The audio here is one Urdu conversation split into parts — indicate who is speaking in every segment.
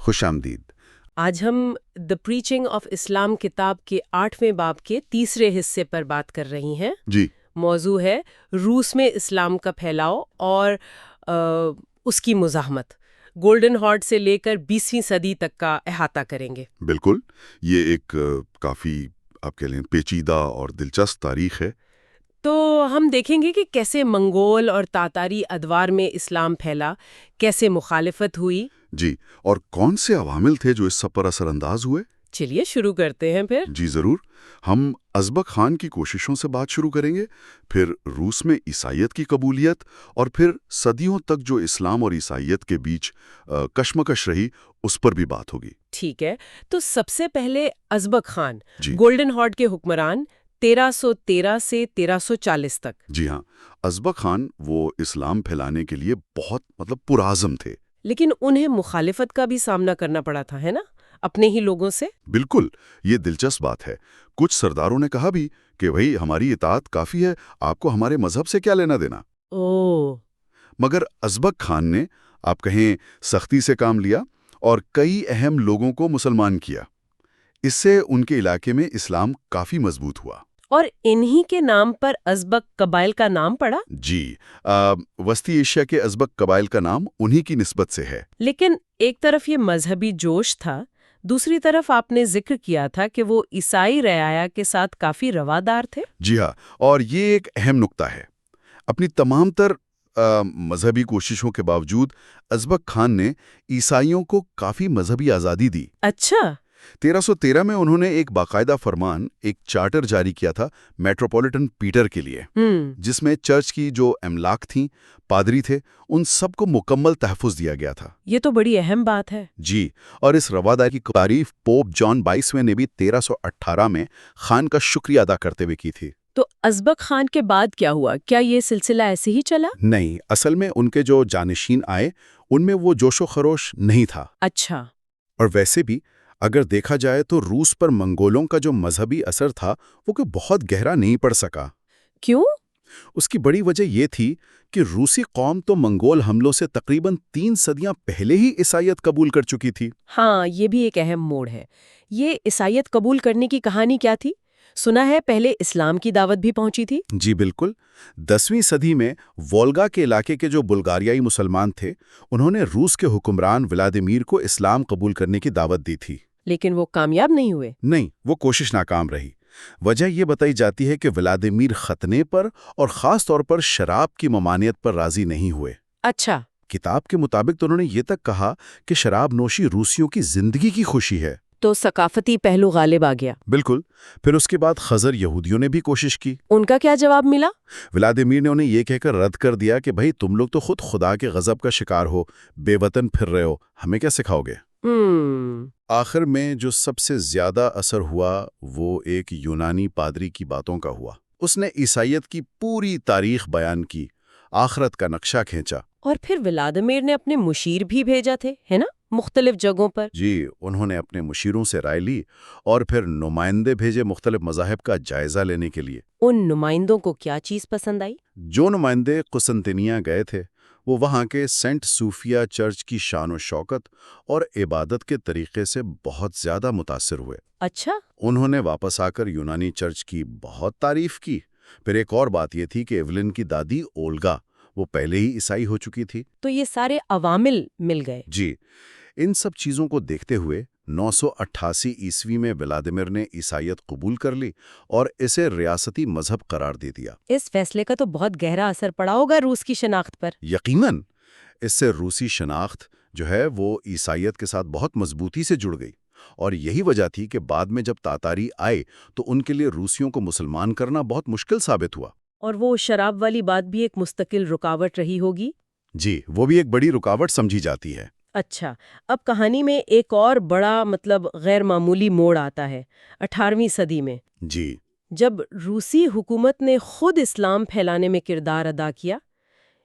Speaker 1: خوش آمدید۔
Speaker 2: آج ہم دا پریچنگ آف اسلام کتاب کے 8ویں باب کے تیسرے حصے پر بات کر رہی ہیں۔
Speaker 1: جی
Speaker 2: موضوع ہے روس میں اسلام کا پھیلاؤ اور اس کی مزاحمت۔ گولڈن ہارڈ سے لے کر 20ویں صدی تک کا احاطہ کریں گے۔
Speaker 1: بالکل، یہ ایک کافی آپ کہہ لیں پیچیدہ اور دلچسپ تاریخ ہے۔
Speaker 2: تو ہم دیکھیں گے کہ کیسے منگول اور تاتاری ادوار میں اسلام پھیلا، کیسے مخالفت ہوئی۔
Speaker 1: جی، اور کون سے عوامل تھے جو اس سب پر اثر انداز ہوئے؟
Speaker 2: چلیے شروع کرتے ہیں پھر۔
Speaker 1: جی ضرور، ہم ازبک خان کی کوششوں سے بات شروع کریں گے، پھر روس میں عیسائیت کی قبولیت، اور پھر صدیوں تک جو اسلام اور عیسائیت کے بیچ کشمکش رہی اس پر بھی بات ہوگی۔
Speaker 2: ٹھیک ہے، تو سب سے پہلے ازبک خان،
Speaker 1: جی
Speaker 2: گولڈن ہارڈ کے حکمران 1313 سے 1340 تک۔
Speaker 1: جی ہاں، ازبک خان وہ اسلام پھیلانے کے لیے بہت پرعزم تھے۔
Speaker 2: لیکن انہیں مخالفت کا بھی سامنا کرنا پڑا تھا، ہے نا، اپنے ہی لوگوں سے۔
Speaker 1: بالکل، یہ دلچسپ بات ہے۔ کچھ سرداروں نے کہا بھی کہ بھئی ہماری اطاعت کافی ہے، آپ کو ہمارے مذہب سے کیا لینا دینا۔ مگر ازبک خان نے آپ کہیں سختی سے کام لیا اور کئی اہم لوگوں کو مسلمان کیا۔ اس سے ان کے علاقے میں اسلام کافی مضبوط ہوا۔
Speaker 2: اور انہی کے نام پر ازبک قبائل کا نام پڑا۔
Speaker 1: جی، وسطی ایشیا کے ازبک قبائل کا نام انہی کی نسبت سے ہے۔
Speaker 2: لیکن ایک طرف یہ مذہبی جوش تھا، دوسری طرف آپ نے ذکر کیا تھا کہ وہ عیسائی رعایا کے ساتھ کافی روادار تھے۔
Speaker 1: جی ہاں، اور یہ ایک اہم نقطہ ہے۔ اپنی تمام تر مذہبی کوششوں کے باوجود ازبک خان نے عیسائیوں کو کافی مذہبی آزادی دی۔
Speaker 2: اچھا۔
Speaker 1: 1313 میں انہوں نے ایک باقاعدہ فرمان، ایک چارٹر جاری کیا تھا میٹروپولیٹن پیٹر کے لیے، جس میں چرچ کی جو املاک تھیں، پادری تھے، ان سب کو مکمل تحفظ دیا گیا تھا۔
Speaker 2: یہ تو بڑی اہم بات ہے۔
Speaker 1: جی، اور اس رواداری کی تعریف پوپ جان 22ویں نے بھی 1318 میں خان کا شکریہ ادا کرتے ہوئے کی تھی۔
Speaker 2: تو ازبک خان کے بعد کیا ہوا؟ کیا یہ سلسلہ ایسے ہی چلا؟
Speaker 1: نہیں، اصل میں ان کے جو جانشین آئے ان میں وہ جوش و خروش نہیں تھا۔
Speaker 2: اچھا۔
Speaker 1: اور ویسے بھی اگر دیکھا جائے تو روس پر منگولوں کا جو مذہبی اثر تھا وہ کہ بہت گہرا نہیں پڑ سکا۔
Speaker 2: کیوں؟
Speaker 1: اس کی بڑی وجہ یہ تھی کہ روسی قوم تو منگول حملوں سے تقریباً 3 صدیاں پہلے ہی عیسائیت قبول کر چکی تھی۔
Speaker 2: ہاں، یہ بھی ایک اہم موڑ ہے۔ یہ عیسائیت قبول کرنے کی کہانی کیا تھی؟ سنا ہے پہلے اسلام کی دعوت بھی پہنچی تھی۔
Speaker 1: جی بالکل، 10ویں صدی میں وولگا کے علاقے کے جو بلغاریائی مسلمان تھے انہوں نے روس کے حکمران ولادیمیر کو اسلام قبول کرنے کی دعوت دی تھی۔
Speaker 2: لیکن وہ کامیاب نہیں ہوئے۔
Speaker 1: نہیں، وہ کوشش ناکام رہی۔ وجہ یہ بتائی جاتی ہے کہ ولادیمیر ختنے پر اور خاص طور پر شراب کی ممانعت پر راضی نہیں ہوئے۔
Speaker 2: اچھا۔
Speaker 1: کتاب کے مطابق تو انہوں نے یہ تک کہا کہ شراب نوشی روسیوں کی زندگی کی خوشی ہے۔
Speaker 2: تو ثقافتی پہلو غالب آ گیا۔
Speaker 1: بالکل۔ پھر اس کے بعد خزر یہودیوں نے بھی کوشش کی۔
Speaker 2: ان کا کیا جواب ملا؟
Speaker 1: ولادیمیر نے انہیں یہ کہہ کر رد کر دیا کہ بھئی تم لوگ تو خود خدا کے غضب کا شکار ہو، بے وطن پھر رہے ہو، ہمیں کیا سکھاؤ گے؟ آخر میں جو سب سے زیادہ اثر ہوا وہ ایک یونانی پادری کی باتوں کا ہوا۔ اس نے عیسائیت کی پوری تاریخ بیان کی، آخرت کا نقشہ کھینچا۔
Speaker 2: اور پھر ولادیمیر نے اپنے مشیر بھی بھیجا تھے، ہے نا، مختلف جگہوں پر۔
Speaker 1: جی، انہوں نے اپنے مشیروں سے رائے لی اور پھر نمائندے بھیجے مختلف مذاہب کا جائزہ لینے کے لیے۔
Speaker 2: ان نمائندوں کو کیا چیز پسند آئی؟
Speaker 1: جو نمائندے قسطنطنیہ گئے تھے وہ وہاں کے سینٹ صوفیہ چرچ کی شان و شوکت اور عبادت کے طریقے سے بہت زیادہ متاثر ہوئے۔
Speaker 2: اچھا۔
Speaker 1: انہوں نے واپس آ کر یونانی چرچ کی بہت تعریف کی۔ پھر ایک اور بات یہ تھی کہ ایولن کی دادی اولگا وہ پہلے ہی عیسائی ہو چکی تھی۔
Speaker 2: تو یہ سارے عوامل مل گئے۔
Speaker 1: جی، ان سب چیزوں کو دیکھتے ہوئے 988 عیسوی میں ولادیمیر نے عیسائیت قبول کر لی اور اسے ریاستی مذہب قرار دے دیا۔
Speaker 2: اس فیصلے کا تو بہت گہرا اثر پڑا ہوگا روس کی شناخت پر۔
Speaker 1: یقیناً، اس سے روسی شناخت جو ہے وہ عیسائیت کے ساتھ بہت مضبوطی سے جڑ گئی، اور یہی وجہ تھی کہ بعد میں جب تاتاری آئے تو ان کے لیے روسیوں کو مسلمان کرنا بہت مشکل ثابت ہوا۔
Speaker 2: اور وہ شراب والی بات بھی ایک مستقل رکاوٹ رہی ہوگی۔
Speaker 1: جی، وہ بھی ایک بڑی رکاوٹ سمجھی جاتی ہے۔
Speaker 2: اچھا، اب کہانی میں ایک اور بڑا غیر معمولی موڑ آتا ہے 18ویں صدی میں۔
Speaker 1: جی،
Speaker 2: جب روسی حکومت نے خود اسلام پھیلانے میں کردار ادا کیا،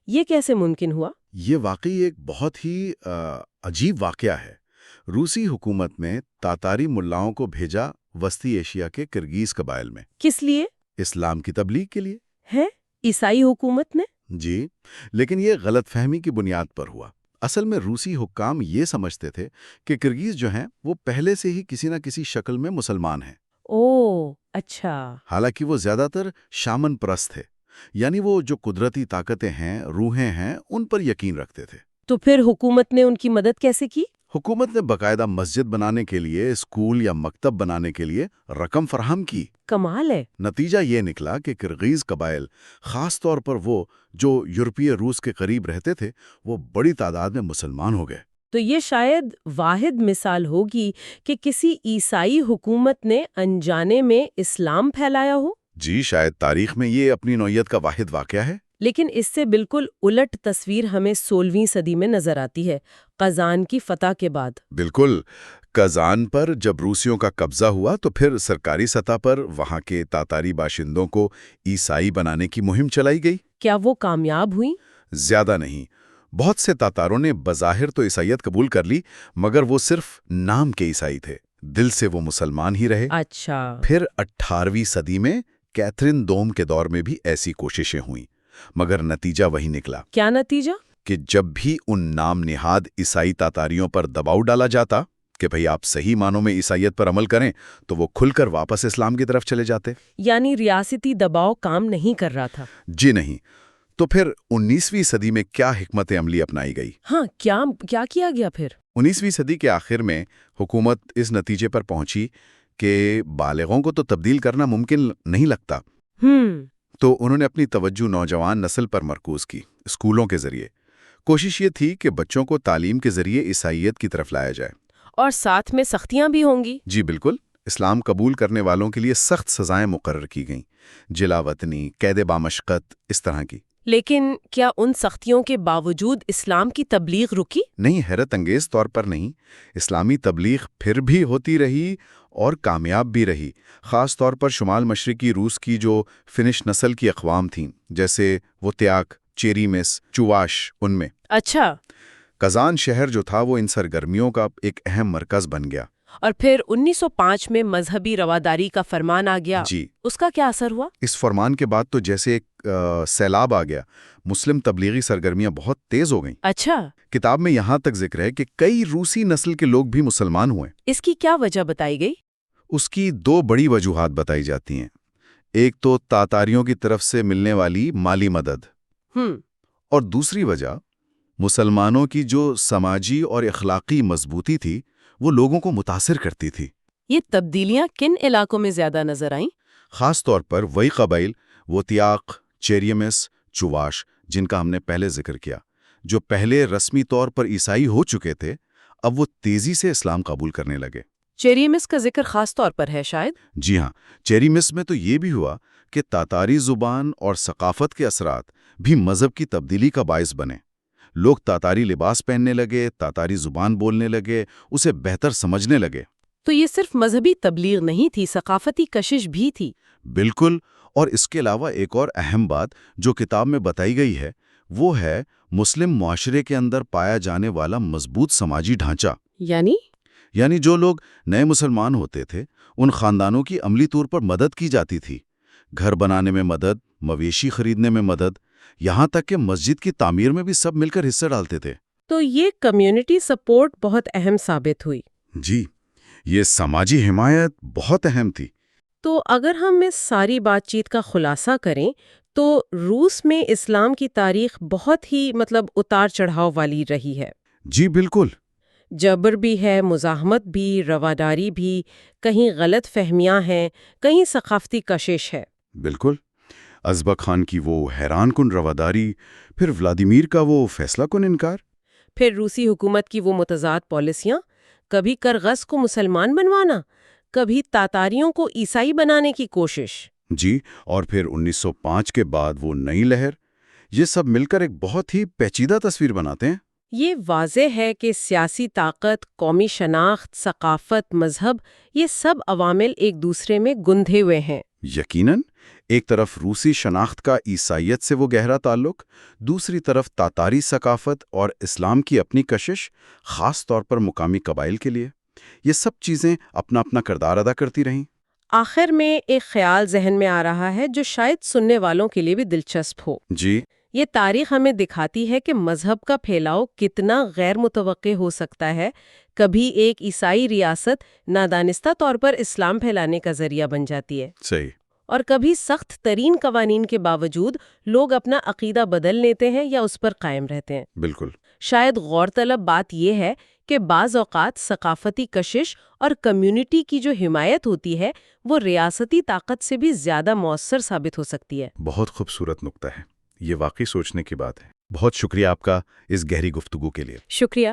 Speaker 2: یہ کیسے ممکن ہوا؟
Speaker 1: یہ واقعی ایک بہت ہی عجیب واقعہ ہے۔ روسی حکومت نے تاتاری ملاؤں کو بھیجا وسطی ایشیا کے کرگیز قبائل میں۔
Speaker 2: کس لیے؟
Speaker 1: اسلام کی تبلیغ کے لیے۔
Speaker 2: ہے عیسائی حکومت نے؟
Speaker 1: جی، لیکن یہ غلط فہمی کی بنیاد پر ہوا۔ اصل میں روسی حکام یہ سمجھتے تھے کہ کرگیز جو ہیں وہ پہلے سے ہی کسی نہ کسی شکل میں مسلمان ہیں۔
Speaker 2: اوہ اچھا۔
Speaker 1: حالانکہ وہ زیادہ تر شامن پرست تھے، یعنی وہ جو قدرتی طاقتیں ہیں، روحیں ہیں، ان پر یقین رکھتے تھے۔
Speaker 2: تو پھر حکومت نے ان کی مدد کیسے کی؟
Speaker 1: حکومت نے باقاعدہ مسجد بنانے کے لیے، اسکول یا مکتب بنانے کے لیے رقم فراہم کی۔
Speaker 2: کمال ہے۔
Speaker 1: نتیجہ یہ نکلا کہ کرغیز قبائل، خاص طور پر وہ جو یورپی روس کے قریب رہتے تھے، وہ بڑی تعداد میں مسلمان ہو گئے۔
Speaker 2: تو یہ شاید واحد مثال ہوگی کہ کسی عیسائی حکومت نے انجانے میں اسلام پھیلایا ہو؟
Speaker 1: جی، شاید تاریخ میں یہ اپنی نوعیت کا واحد واقعہ ہے۔
Speaker 2: لیکن اس سے بالکل الٹ تصویر ہمیں 16ویں صدی میں نظر آتی ہے، قزان کی فتح کے بعد۔
Speaker 1: بالکل، قزان پر جب روسیوں کا قبضہ ہوا تو پھر سرکاری سطح پر وہاں کے تاتاری باشندوں کو عیسائی بنانے کی مہم چلائی گئی۔
Speaker 2: کیا وہ کامیاب ہوئی؟
Speaker 1: زیادہ نہیں۔ بہت سے تاتاروں نے بظاہر تو عیسائیت قبول کر لی، مگر وہ صرف نام کے عیسائی تھے، دل سے وہ مسلمان ہی رہے۔
Speaker 2: اچھا۔
Speaker 1: پھر 18ویں صدی میں کیتھرین دوم کے دور میں بھی ایسی کوششیں ہوئیں، مگر نتیجہ وہی نکلا۔
Speaker 2: کیا نتیجہ؟
Speaker 1: کہ جب بھی ان نام نہاد عیسائی تاتاریوں پر دباؤ ڈالا جاتا کہ بھئی آپ صحیح معنوں میں عیسائیت پر عمل کریں، تو وہ کھل کر واپس اسلام کی طرف چلے جاتے۔
Speaker 2: یعنی ریاستی دباؤ کام نہیں کر رہا تھا؟
Speaker 1: جی نہیں۔ تو پھر 19ویں صدی میں کیا حکمت عملی اپنائی گئی؟
Speaker 2: ہاں، کیا کیا گیا پھر؟
Speaker 1: 19ویں صدی کے آخر میں حکومت اس نتیجے پر پہنچی کہ بالغوں کو تو تبدیل کرنا ممکن نہیں لگتا۔ تو انہوں نے اپنی توجہ نوجوان نسل پر مرکوز کی، اسکولوں کے ذریعے۔ کوشش یہ تھی کہ بچوں کو تعلیم کے ذریعے عیسائیت کی طرف لایا جائے۔
Speaker 2: اور ساتھ میں سختیاں بھی ہوں گی؟
Speaker 1: جی بالکل، اسلام قبول کرنے والوں کے لیے سخت سزائیں مقرر کی گئیں، جلا وطنی، قید بامشقت، اس طرح کی۔
Speaker 2: لیکن کیا ان سختیوں کے باوجود اسلام کی تبلیغ رکی؟
Speaker 1: نہیں، حیرت انگیز طور پر نہیں۔ اسلامی تبلیغ پھر بھی ہوتی رہی اور کامیاب بھی رہی، خاص طور پر شمال مشرقی روس کی جو فنش نسل کی اقوام تھیں، جیسے ووتیاک، چیریمس، چواش، ان میں۔
Speaker 2: اچھا۔
Speaker 1: قزان شہر جو تھا وہ ان سرگرمیوں کا ایک اہم مرکز بن گیا۔
Speaker 2: اور پھر 1905 میں مذہبی رواداری کا فرمان آ گیا۔
Speaker 1: جی،
Speaker 2: اس کا کیا اثر ہوا؟
Speaker 1: اس فرمان کے بعد تو جیسے ایک سیلاب آ گیا، مسلم تبلیغی سرگرمیاں بہت تیز ہو گئیں۔
Speaker 2: اچھا۔
Speaker 1: کتاب میں یہاں تک ذکر ہے کہ کئی روسی نسل کے لوگ بھی مسلمان ہوئے۔
Speaker 2: اس کی کیا وجہ بتائی گئی؟
Speaker 1: اس کی 2 بڑی وجوہات بتائی جاتی ہیں۔ ایک تو تاتاریوں کی طرف سے ملنے والی مالی مدد، اور دوسری وجہ مسلمانوں کی جو سماجی اور اخلاقی مضبوطی تھی، وہ لوگوں کو متاثر کرتی تھی۔
Speaker 2: یہ تبدیلیاں کن علاقوں میں زیادہ نظر آئیں؟
Speaker 1: خاص طور پر وہی قبائل ووتیاق، چیریمس، چواش، جن کا ہم نے پہلے ذکر کیا، جو پہلے رسمی طور پر عیسائی ہو چکے تھے، اب وہ تیزی سے اسلام قبول کرنے لگے۔
Speaker 2: چیریمس کا ذکر خاص طور پر ہے شاید؟
Speaker 1: جی ہاں، چیریمس میں تو یہ بھی ہوا کہ تاتاری زبان اور ثقافت کے اثرات بھی مذہب کی تبدیلی کا باعث بنے۔ لوگ تاتاری لباس پہننے لگے، تاتاری زبان بولنے لگے، اسے بہتر سمجھنے لگے۔
Speaker 2: تو یہ صرف مذہبی تبلیغ نہیں تھی، ثقافتی کشش بھی تھی۔
Speaker 1: بالکل، اور اس کے علاوہ ایک اور اہم بات جو کتاب میں بتائی گئی ہے، وہ ہے مسلم معاشرے کے اندر پایا جانے والا مضبوط سماجی ڈھانچہ۔ یعنی جو لوگ نئے مسلمان ہوتے تھے، ان خاندانوں کی عملی طور پر مدد کی جاتی تھی، گھر بنانے میں مدد، مویشی خریدنے میں مدد، یہاں تک کہ مسجد کی تعمیر میں بھی سب مل کر حصہ ڈالتے تھے۔
Speaker 2: تو یہ کمیونٹی سپورٹ بہت اہم ثابت ہوئی۔
Speaker 1: جی، یہ سماجی حمایت بہت اہم تھی۔
Speaker 2: تو اگر ہم اس ساری بات چیت کا خلاصہ کریں تو روس میں اسلام کی تاریخ بہت ہی اتار چڑھاؤ والی رہی ہے۔
Speaker 1: جی بالکل۔
Speaker 2: جبر بھی ہے، مزاحمت بھی، رواداری بھی، کہیں غلط فہمیاں ہیں، کہیں ثقافتی کشش ہے۔
Speaker 1: بالکل، ازبک خان کی وہ حیران کن رواداری، پھر ولادیمیر کا وہ فیصلہ کن انکار،
Speaker 2: پھر روسی حکومت کی وہ متضاد پالیسیاں، کبھی کرغز کو مسلمان بنوانا، کبھی تاتاریوں کو عیسائی بنانے کی کوشش۔
Speaker 1: جی، اور پھر 1905 کے بعد وہ نئی لہر، یہ سب مل کر ایک بہت ہی پیچیدہ تصویر بناتے ہیں۔
Speaker 2: یہ واضح ہے کہ سیاسی طاقت، قومی شناخت، ثقافت، مذہب، یہ سب عوامل ایک دوسرے میں گندھے ہوئے ہیں۔
Speaker 1: یقیناً، ایک طرف روسی شناخت کا عیسائیت سے وہ گہرا تعلق، دوسری طرف تاتاری ثقافت اور اسلام کی اپنی کشش، خاص طور پر مقامی قبائل کے لیے، یہ سب چیزیں اپنا اپنا کردار ادا کرتی رہیں۔
Speaker 2: آخر میں ایک خیال ذہن میں آ رہا ہے جو شاید سننے والوں کے لیے بھی دلچسپ ہو۔
Speaker 1: جی،
Speaker 2: یہ تاریخ ہمیں دکھاتی ہے کہ مذہب کا پھیلاؤ کتنا غیر متوقع ہو سکتا ہے. کبھی ایک عیسائی ریاست نادانستہ طور پر اسلام پھیلانے کا ذریعہ بن جاتی ہے.
Speaker 1: صحیح.
Speaker 2: اور کبھی سخت ترین قوانین کے باوجود لوگ اپنا عقیدہ بدل لیتے ہیں یا اس پر قائم رہتے ہیں.
Speaker 1: بالکل.
Speaker 2: شاید غور طلب بات یہ ہے کہ بعض اوقات ثقافتی کشش اور کمیونٹی کی جو حمایت ہوتی ہے وہ ریاستی طاقت سے بھی زیادہ مؤثر ثابت ہو سکتی ہے.
Speaker 1: بہت خوبصورت نقطہ ہے. یہ واقعی سوچنے کی بات ہے. بہت شکریہ آپ کا اس گہری گفتگو کے لیے.
Speaker 2: شکریہ.